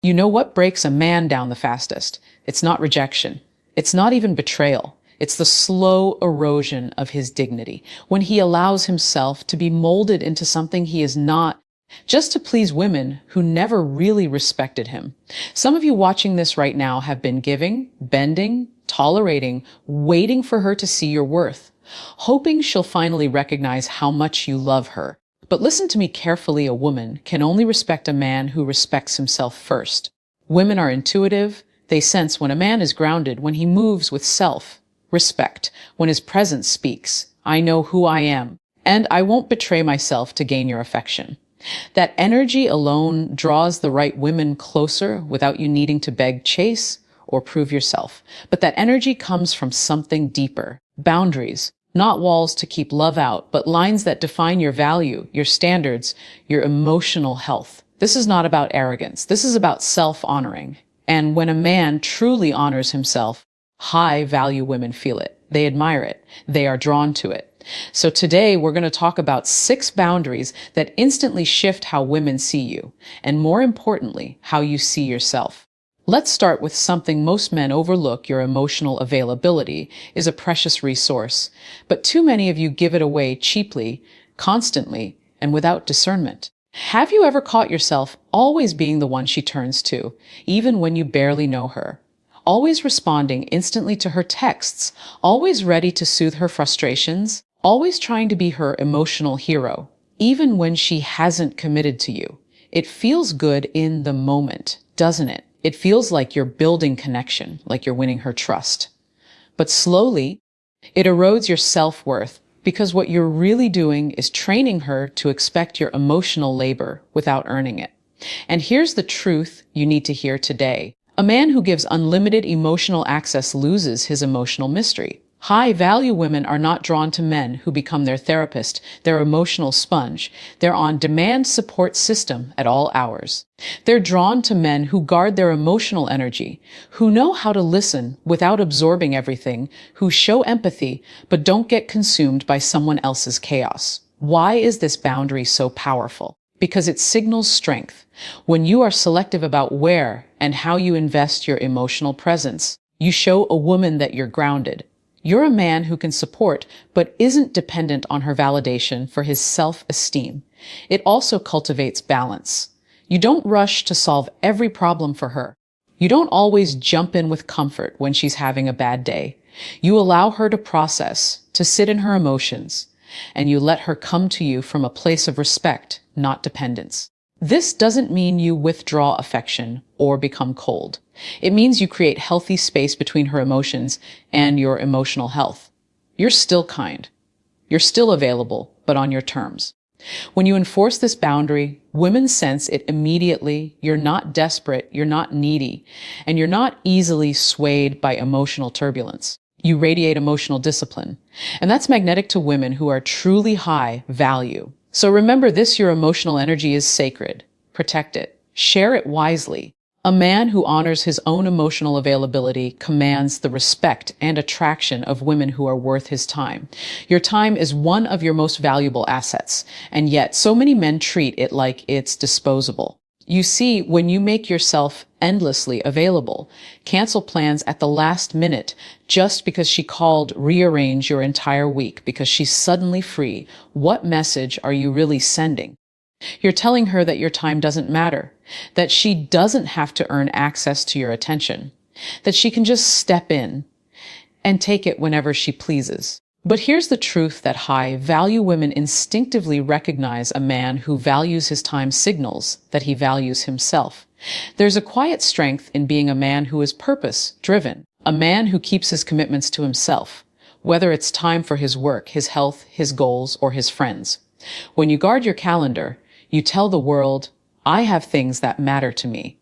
You know what breaks a man down the fastest? It's not rejection. It's not even betrayal. It's the slow erosion of his dignity, when he allows himself to be molded into something he is not, just to please women who never really respected him. Some of you watching this right now have been giving, bending, tolerating, waiting for her to see your worth, hoping she'll finally recognize how much you love her. But listen to me carefully, a woman can only respect a man who respects himself first. Women are intuitive. They sense when a man is grounded, when he moves with self-respect, when his presence speaks, "I know who I am, and I won't betray myself to gain your affection." That energy alone draws the right women closer without you needing to beg, chase, or prove yourself. But that energy comes from something deeper. Boundaries. Not walls to keep love out, but lines that define your value, your standards, your emotional health. This is not about arrogance. This is about self-honoring. And when a man truly honors himself, high-value women feel it. They admire it. They are drawn to it. So today we're going to talk about 6 boundaries that instantly shift how women see you, and more importantly, how you see yourself. Let's start with something most men overlook. Your emotional availability is a precious resource, but too many of you give it away cheaply, constantly, and without discernment. Have you ever caught yourself always being the one she turns to, even when you barely know her? Always responding instantly to her texts, always ready to soothe her frustrations, always trying to be her emotional hero, even when she hasn't committed to you. It feels good in the moment, doesn't it? It feels like you're building connection, like you're winning her trust. But slowly, it erodes your self-worth, because what you're really doing is training her to expect your emotional labor without earning it. And here's the truth you need to hear today. A man who gives unlimited emotional access loses his emotional mystery. High-value women are not drawn to men who become their therapist, their emotional sponge, their on-demand support system at all hours. They're drawn to men who guard their emotional energy, who know how to listen without absorbing everything, who show empathy but don't get consumed by someone else's chaos. Why is this boundary so powerful? Because it signals strength. When you are selective about where and how you invest your emotional presence, you show a woman that you're grounded. You're a man who can support, but isn't dependent on her validation for his self-esteem. It also cultivates balance. You don't rush to solve every problem for her. You don't always jump in with comfort when she's having a bad day. You allow her to process, to sit in her emotions, and you let her come to you from a place of respect, not dependence. This doesn't mean you withdraw affection or become cold. It means you create healthy space between her emotions and your emotional health. You're still kind. You're still available, but on your terms. When you enforce this boundary, women sense it immediately. You're not desperate, you're not needy, and you're not easily swayed by emotional turbulence. You radiate emotional discipline, and that's magnetic to women who are truly high value. So remember this, your emotional energy is sacred. Protect it. Share it wisely. A man who honors his own emotional availability commands the respect and attraction of women who are worth his time. Your time is one of your most valuable assets, and yet so many men treat it like it's disposable. You see, when you make yourself endlessly available, cancel plans at the last minute just because she called, rearrange your entire week because she's suddenly free, what message are you really sending? You're telling her that your time doesn't matter, that she doesn't have to earn access to your attention, that she can just step in and take it whenever she pleases. But here's the truth that high-value women instinctively recognize. A man who values his time signals that he values himself. There's a quiet strength in being a man who is purpose-driven, a man who keeps his commitments to himself, whether it's time for his work, his health, his goals, or his friends. When you guard your calendar, you tell the world, I have things that matter to me.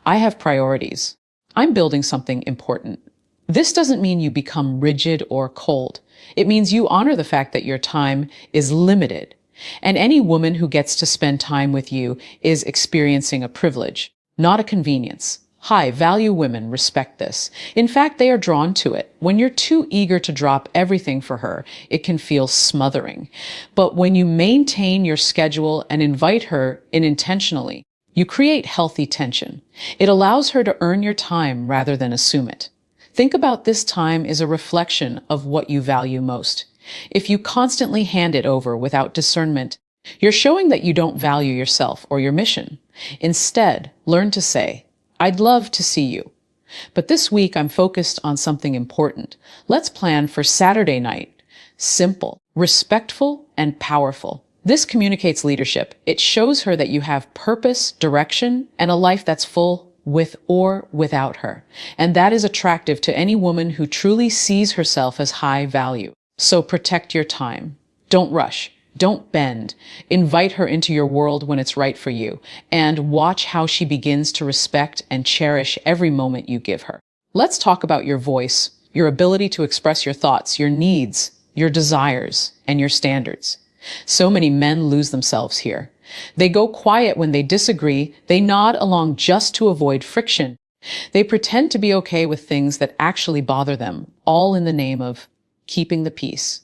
I have priorities. I'm building something important. This doesn't mean you become rigid or cold. It means you honor the fact that your time is limited. And any woman who gets to spend time with you is experiencing a privilege, not a convenience. High-value women respect this. In fact, they are drawn to it. When you're too eager to drop everything for her, it can feel smothering. But when you maintain your schedule and invite her in intentionally, You create healthy tension. It allows her to earn your time rather than assume it. Think about this time as a reflection of what you value most. If you constantly hand it over without discernment, you're showing that you don't value yourself or your mission. Instead, learn to say, "I'd love to see you, but this week I'm focused on something important. Let's plan for Saturday night." Simple, respectful, and powerful. This communicates leadership. It shows her that you have purpose, direction, and a life that's full with or without her. And that is attractive to any woman who truly sees herself as high value. So protect your time. Don't rush. Don't bend. Invite her into your world when it's right for you, and watch how she begins to respect and cherish every moment you give her. Let's talk about your voice, your ability to express your thoughts, your needs, your desires, and your standards. So many men lose themselves here. They go quiet when they disagree. They nod along just to avoid friction. They pretend to be okay with things that actually bother them, all in the name of keeping the peace.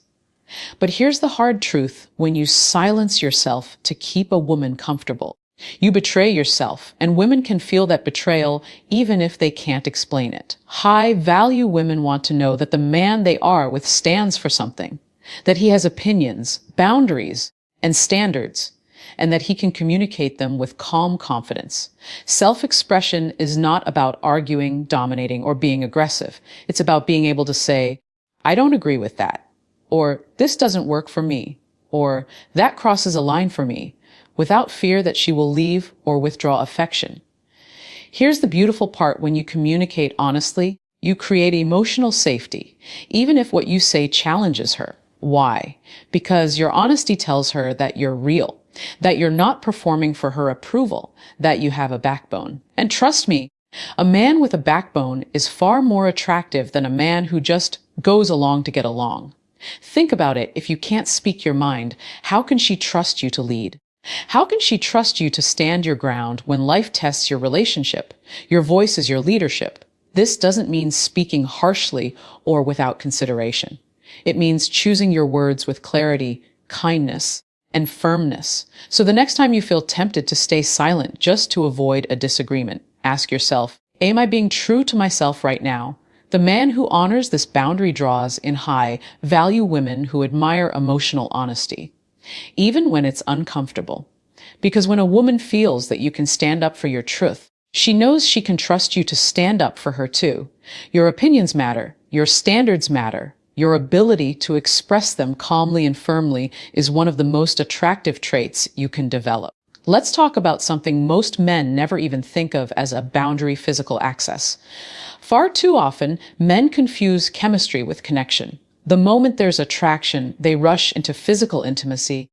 But here's the hard truth: when you silence yourself to keep a woman comfortable, you betray yourself, and women can feel that betrayal even if they can't explain it. High-value women want to know that the man they are with stands for something, that he has opinions, boundaries, and standards, and that he can communicate them with calm confidence. Self-expression is not about arguing, dominating, or being aggressive. It's about being able to say, "I don't agree with that," or "This doesn't work for me," or "That crosses a line for me," without fear that she will leave or withdraw affection. Here's the beautiful part: when you communicate honestly, you create emotional safety, even if what you say challenges her. Why? Because your honesty tells her that you're real, that you're not performing for her approval, that you have a backbone. And trust me, a man with a backbone is far more attractive than a man who just goes along to get along. Think about it. If you can't speak your mind, how can she trust you to lead? How can she trust you to stand your ground when life tests your relationship? Your voice is your leadership. This doesn't mean speaking harshly or without consideration. It means choosing your words with clarity, kindness, and firmness. So the next time you feel tempted to stay silent just to avoid a disagreement, ask yourself, am I being true to myself right now? The man who honors this boundary draws in high-value women who admire emotional honesty, even when it's uncomfortable. Because when a woman feels that you can stand up for your truth, she knows she can trust you to stand up for her too. Your opinions matter. Your standards matter. Your ability to express them calmly and firmly is one of the most attractive traits you can develop. Let's talk about something most men never even think of as a boundary: physical access. Far too often, men confuse chemistry with connection. The moment there's attraction, they rush into physical intimacy,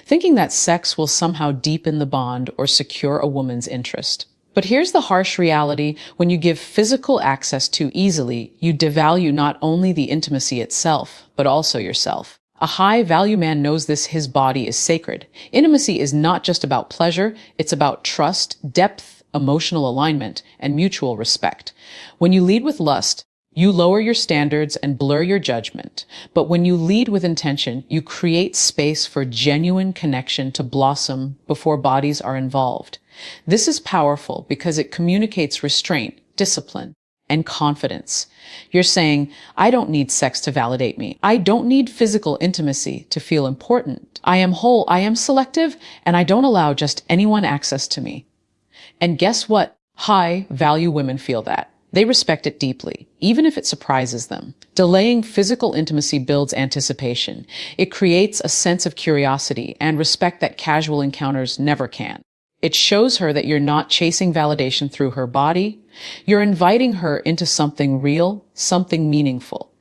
thinking that sex will somehow deepen the bond or secure a woman's interest. But here's the harsh reality: when you give physical access too easily, you devalue not only the intimacy itself, but also yourself. A high-value man knows this. His body is sacred. Intimacy is not just about pleasure, it's about trust, depth, emotional alignment, and mutual respect. When you lead with lust, you lower your standards and blur your judgment. But when you lead with intention, you create space for genuine connection to blossom before bodies are involved. This is powerful because it communicates restraint, discipline, and confidence. You're saying, I don't need sex to validate me. I don't need physical intimacy to feel important. I am whole, I am selective, and I don't allow just anyone access to me. And guess what? High-value women feel that. They respect it deeply, even if it surprises them. Delaying physical intimacy builds anticipation. It creates a sense of curiosity and respect that casual encounters never can. It shows her that you're not chasing validation through her body. You're inviting her into something real, something meaningful.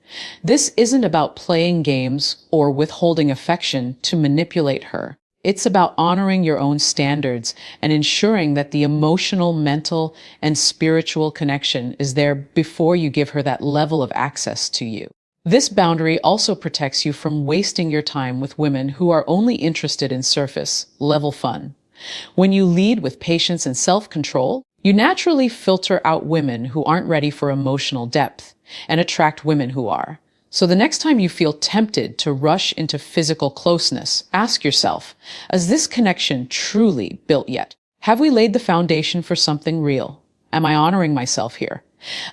This isn't about playing games or withholding affection to manipulate her. It's about honoring your own standards and ensuring that the emotional, mental, and spiritual connection is there before you give her that level of access to you. This boundary also protects you from wasting your time with women who are only interested in surface-level fun. When you lead with patience and self-control, you naturally filter out women who aren't ready for emotional depth and attract women who are. So the next time you feel tempted to rush into physical closeness, ask yourself, is this connection truly built yet? Have we laid the foundation for something real? Am I honoring myself here?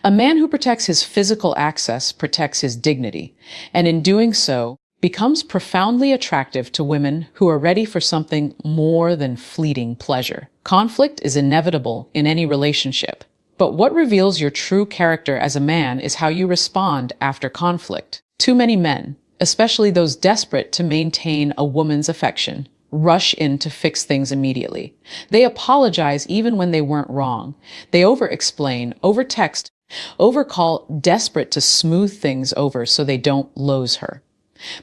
A man who protects his physical access protects his dignity, and in doing so, becomes profoundly attractive to women who are ready for something more than fleeting pleasure. Conflict is inevitable in any relationship, but what reveals your true character as a man is how you respond after conflict. Too many men, especially those desperate to maintain a woman's affection, rush in to fix things immediately. They apologize even when they weren't wrong. They over-explain, over-text, over-call, desperate to smooth things over so they don't lose her.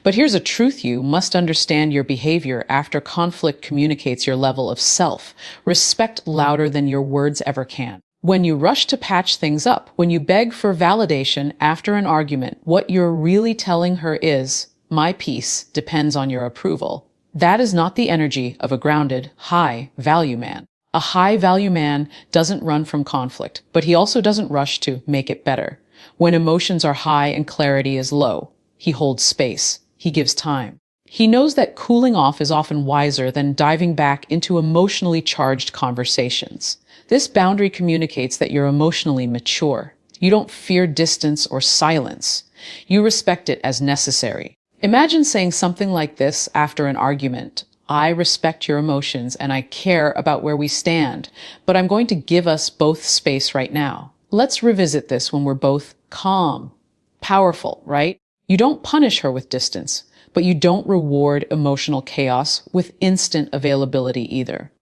But here's a truth: you must understand your behavior after conflict communicates your level of self-respect louder than your words ever can. When you rush to patch things up, when you beg for validation after an argument, what you're really telling her is, my peace depends on your approval. That is not the energy of a grounded, high-value man. A high-value man doesn't run from conflict, but he also doesn't rush to make it better. When emotions are high and clarity is low, he holds space. He gives time. He knows that cooling off is often wiser than diving back into emotionally charged conversations. This boundary communicates that you're emotionally mature. You don't fear distance or silence. You respect it as necessary. Imagine saying something like this after an argument. I respect your emotions and I care about where we stand, but I'm going to give us both space right now. Let's revisit this when we're both calm. Powerful, right? You don't punish her with distance, but you don't reward emotional chaos with instant availability either.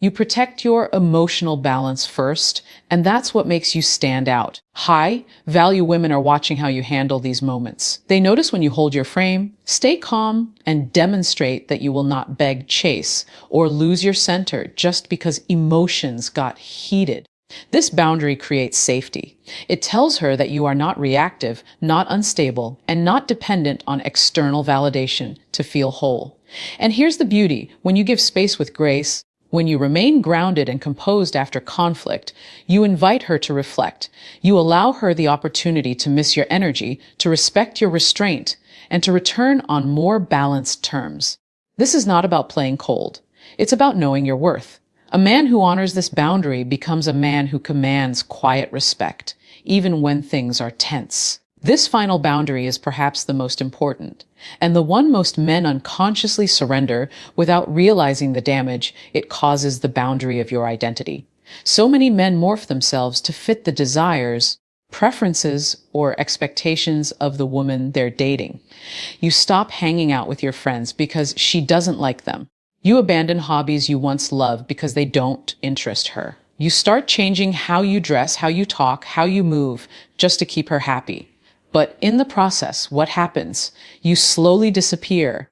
You protect your emotional balance first, and that's what makes you stand out. High-value women are watching how you handle these moments. They notice when you hold your frame, stay calm, and demonstrate that you will not beg, chase, or lose your center just because emotions got heated. This boundary creates safety. It tells her that you are not reactive, not unstable, and not dependent on external validation to feel whole. And here's the beauty: when you give space with grace, when you remain grounded and composed after conflict, you invite her to reflect. You allow her the opportunity to miss your energy, to respect your restraint, and to return on more balanced terms. This is not about playing cold. It's about knowing your worth. A man who honors this boundary becomes a man who commands quiet respect, even when things are tense. This final boundary is perhaps the most important, and the one most men unconsciously surrender without realizing the damage it causes the boundary of your identity. So many men morph themselves to fit the desires, preferences, or expectations of the woman they're dating. You stop hanging out with your friends because she doesn't like them. You abandon hobbies you once loved because they don't interest her. You start changing how you dress, how you talk, how you move, just to keep her happy. But in the process, what happens? You slowly disappear.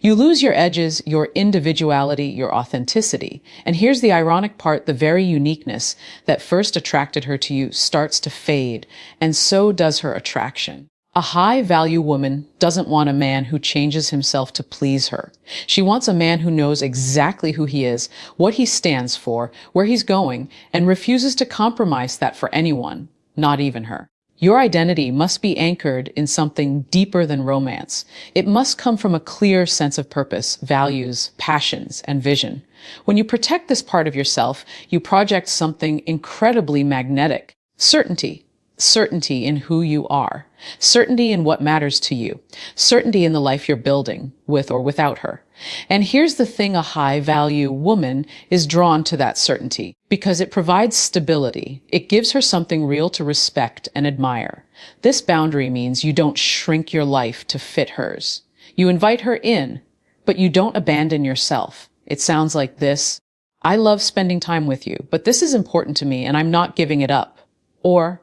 You lose your edges, your individuality, your authenticity. And here's the ironic part: the very uniqueness that first attracted her to you starts to fade, and so does her attraction. A high-value woman doesn't want a man who changes himself to please her. She wants a man who knows exactly who he is, what he stands for, where he's going, and refuses to compromise that for anyone, not even her. Your identity must be anchored in something deeper than romance. It must come from a clear sense of purpose, values, passions, and vision. When you protect this part of yourself, you project something incredibly magnetic: certainty. Certainty in who you are, certainty in what matters to you, certainty in the life you're building, with or without her. And here's the thing: a high-value woman is drawn to that certainty because it provides stability. It gives her something real to respect and admire. This boundary means you don't shrink your life to fit hers. You invite her in, but you don't abandon yourself. It sounds like this: I love spending time with you, but this is important to me and I'm not giving it up. Or,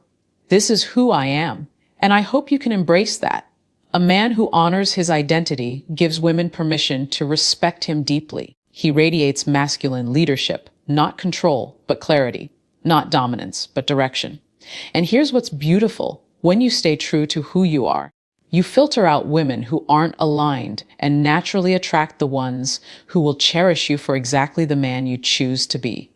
this is who I am, and I hope you can embrace that. A man who honors his identity gives women permission to respect him deeply. He radiates masculine leadership, not control, but clarity, not dominance, but direction. And here's what's beautiful: when you stay true to who you are, you filter out women who aren't aligned and naturally attract the ones who will cherish you for exactly the man you choose to be.